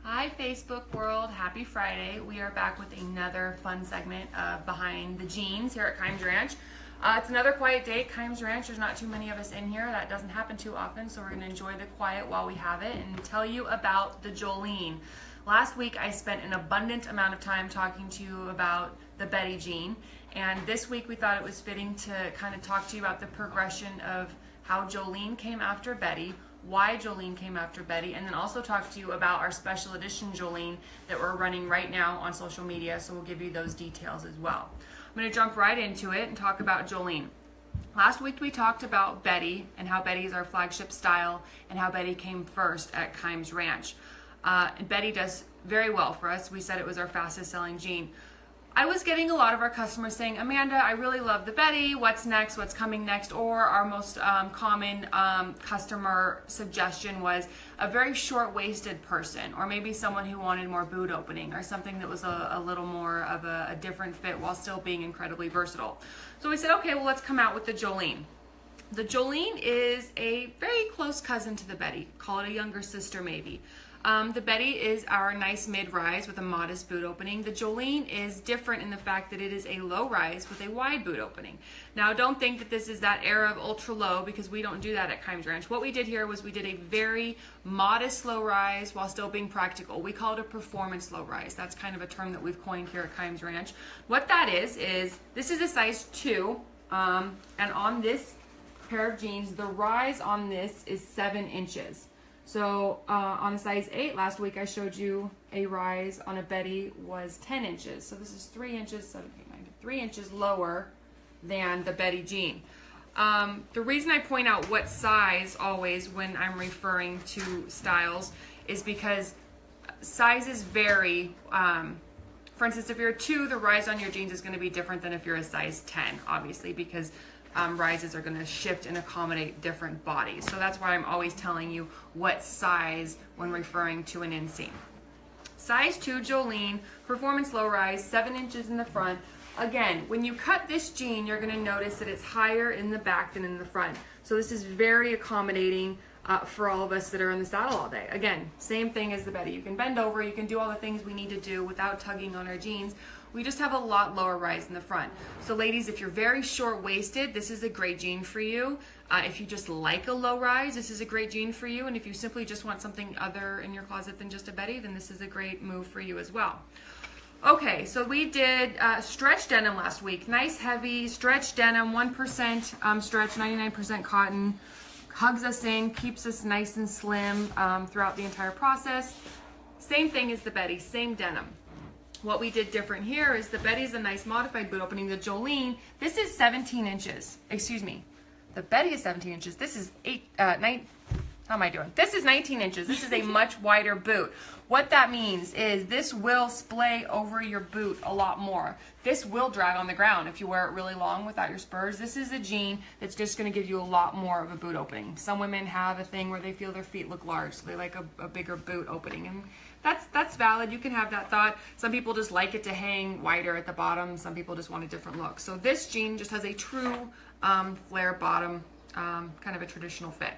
Hi Facebook world, happy Friday. We are back with another fun segment of Behind the Jeans here at Kimes Ranch. It's another quiet day at Kimes Ranch. There's not too many of us in here. That doesn't happen too often, so we're going to enjoy the quiet while we have it and tell you about the Jolene. Last week I spent an abundant amount of time talking to you about the Betty jean, and this week we thought it was fitting to kind of talk to you about the progression of how Jolene came after Betty, why Jolene came after Betty, and then also talk to you about our special edition Jolene that we're running right now on social media, so we'll give you those details as well. I'm going to jump right into it and talk about Jolene. Last week we talked about Betty and how Betty is our flagship style and how Betty came first at Kimes Ranch. And Betty does very well for us. We said it was our fastest selling jean. I was getting a lot of our customers saying, Amanda, I really love the Betty. What's next? What's coming next? Or our most common customer suggestion was a very short-waisted person, or maybe someone who wanted more boot opening, or something that was a little more of a different fit while still being incredibly versatile. So we said, okay, well, let's come out with the Jolene. The Jolene is a very close cousin to the Betty. Call it a younger sister, maybe. The Betty is our nice mid-rise with a modest boot opening. The Jolene is different in the fact that it is a low rise with a wide boot opening. Now, don't think that this is that era of ultra low, because we don't do that at Kimes Ranch. What we did here was we did a very modest low rise while still being practical. We call it a performance low rise. That's kind of a term that we've coined here at Kimes Ranch. What that is this is a size 2, and on this pair of jeans, the rise on this is 7 inches. So on a size 8, last week I showed you a rise on a Betty was 10 inches. So this is 3 inches, 7, 8, 9, 3 inches lower than the Betty jean. The reason I point out what size always when I'm referring to styles is because sizes vary. For instance, if you're a 2, the rise on your jeans is going to be different than if you're a size 10, obviously, because rises are going to shift and accommodate different bodies. So that's why I'm always telling you what size when referring to an inseam. Size 2 Jolene, performance low rise, 7 inches in the front. Again, when you cut this jean, you're going to notice that it's higher in the back than in the front. So this is very accommodating for all of us that are in the saddle all day. Again, same thing as the Betty. You can bend over, you can do all the things we need to do without tugging on our jeans. We just have a lot lower rise in the front. So ladies, if you're very short-waisted, this is a great jean for you. If you just like a low rise, this is a great jean for you. And if you simply just want something other in your closet than just a Betty, then this is a great move for you as well. Okay, so we did stretch denim last week. Nice heavy stretch denim, 1% stretch, 99% cotton. Hugs us in, keeps us nice and slim throughout the entire process. Same thing as the Betty, same denim. What we did different here is the Betty's a nice modified boot opening. The Jolene, this is 17 inches. Excuse me. The Betty is 17 inches. This is 9. How am I doing? This is 19 inches. This is a much wider boot. What that means is this will splay over your boot a lot more. This will drag on the ground if you wear it really long without your spurs. This is a jean that's just going to give you a lot more of a boot opening. Some women have a thing where they feel their feet look large, so they like a bigger boot opening. And that's valid. You can have that thought. Some people just like it to hang wider at the bottom. Some people just want a different look. So this jean just has a true flare bottom, kind of a traditional fit.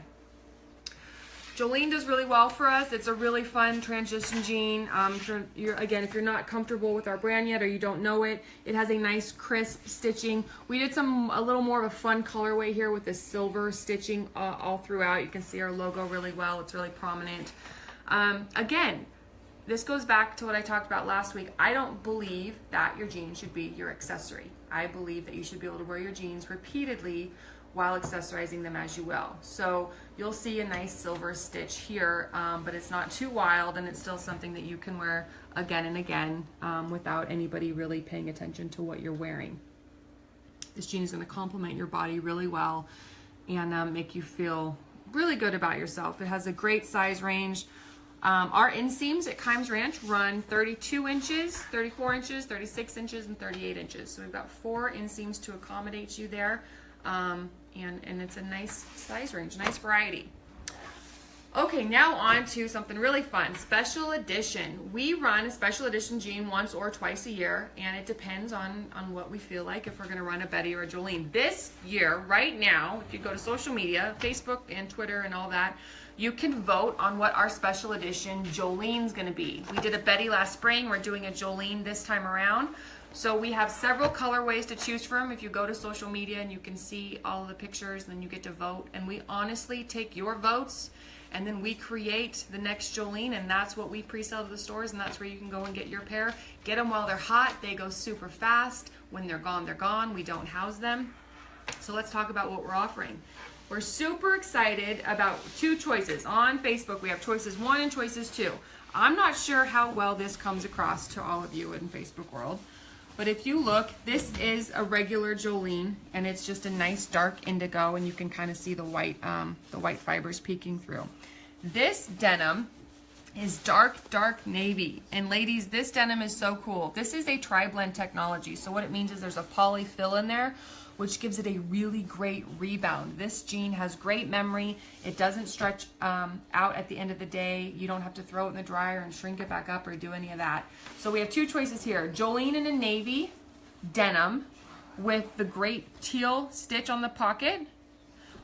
Jolene does really well for us. It's a really fun transition jean. If you're not comfortable with our brand yet or you don't know it, it has a nice crisp stitching. We did a little more of a fun colorway here with the silver stitching all throughout. You can see our logo really well. It's really prominent. Again, this goes back to what I talked about last week. I don't believe that your jeans should be your accessory. I believe that you should be able to wear your jeans repeatedly while accessorizing them as you will. So you'll see a nice silver stitch here, but it's not too wild, and it's still something that you can wear again and again without anybody really paying attention to what you're wearing. This jean is going to complement your body really well and make you feel really good about yourself. It has a great size range. Our inseams at Kimes Ranch run 32 inches, 34 inches, 36 inches, and 38 inches. So we've got 4 inseams to accommodate you there. And it's a nice size range, nice variety. Okay, now on to something really fun, special edition. We run a special edition jean once or twice a year, and it depends on what we feel like, if we're gonna run a Betty or a Jolene. This year, right now, if you go to social media, Facebook and Twitter and all that, you can vote on what our special edition Jolene's going to be. We did a Betty last spring. We're doing a Jolene this time around. So we have several colorways to choose from. If you go to social media and you can see all of the pictures, then you get to vote. And we honestly take your votes and then we create the next Jolene, and that's what we pre-sell to the stores, and that's where you can go and get your pair. Get them while they're hot. They go super fast. When they're gone, they're gone. We don't house them. So let's talk about what we're offering. We're super excited about two choices. On Facebook, we have choices 1 and choices 2. I'm not sure how well this comes across to all of you in Facebook world, but if you look, this is a regular Jolene, and it's just a nice dark indigo, and you can kind of see the white fibers peeking through. This denim is dark navy, and ladies, this denim is so cool. This is a tri-blend technology, so what it means is there's a poly fill in there, which gives it a really great rebound. This jean has great memory. It doesn't stretch out at the end of the day. You don't have to throw it in the dryer and shrink it back up or do any of that. So we have two choices here. Jolene in a navy denim with the great teal stitch on the pocket,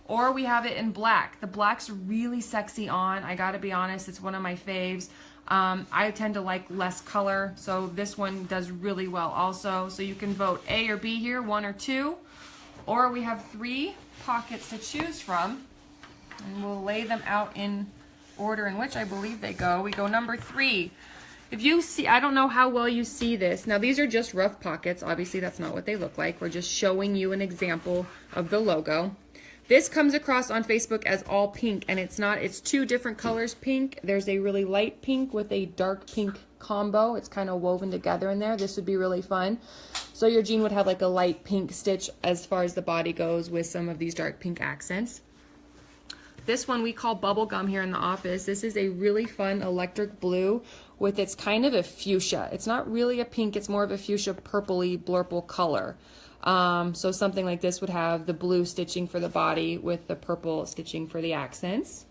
or we have it in black. The black's really sexy on. I gotta be honest, it's one of my faves. I tend to like less color, so this one does really well also. So you can vote A or B here, 1 or 2. Or we have 3 pockets to choose from, and we'll lay them out in order in which I believe they go. We go number 3. If you see, I don't know how well you see this. Now these are just rough pockets. Obviously that's not what they look like. We're just showing you an example of the logo. This comes across on Facebook as all pink, and it's not. It's 2 different colors pink. There's a really light pink with a dark pink combo. It's kind of woven together in there. This would be really fun. So your jean would have like a light pink stitch as far as the body goes with some of these dark pink accents. This one we call bubblegum here in the office. This is a really fun electric blue with its kind of a fuchsia. It's not really a pink, it's more of a fuchsia purpley blurple color. So something like this would have the blue stitching for the body with the purple stitching for the accents.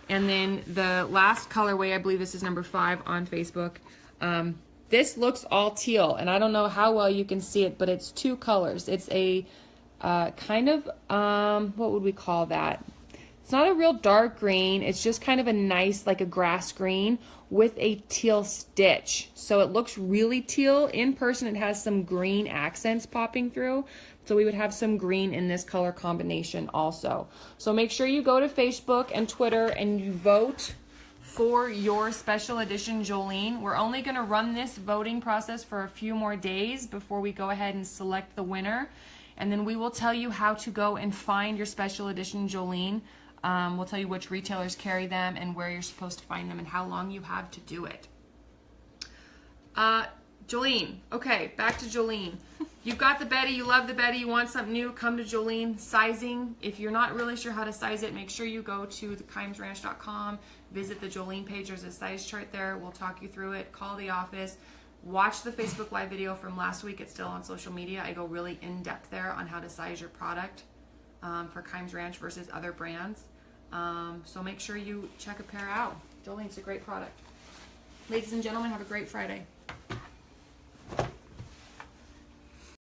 And then the last colorway, I believe this is number 5 on Facebook. This looks all teal, and I don't know how well you can see it, but it's 2 colors. It's a kind of, what would we call that? It's not a real dark green. It's just kind of a nice, like a grass green with a teal stitch. So it looks really teal. In person, it has some green accents popping through. So we would have some green in this color combination also. So make sure you go to Facebook and Twitter and you vote for your special edition Jolene. We're only going to run this voting process for a few more days before we go ahead and select the winner. And then we will tell you how to go and find your special edition Jolene. We'll tell you which retailers carry them and where you're supposed to find them and how long you have to do it. Jolene. Okay, back to Jolene. You've got the Betty, you love the Betty, you want something new, come to Jolene. Sizing, if you're not really sure how to size it, make sure you go to thekimesranch.com, visit the Jolene page, there's a size chart there, we'll talk you through it, call the office, watch the Facebook Live video from last week, it's still on social media. I go really in depth there on how to size your product for Kimes Ranch versus other brands. So make sure you check a pair out. Jolene's a great product. Ladies and gentlemen, have a great Friday.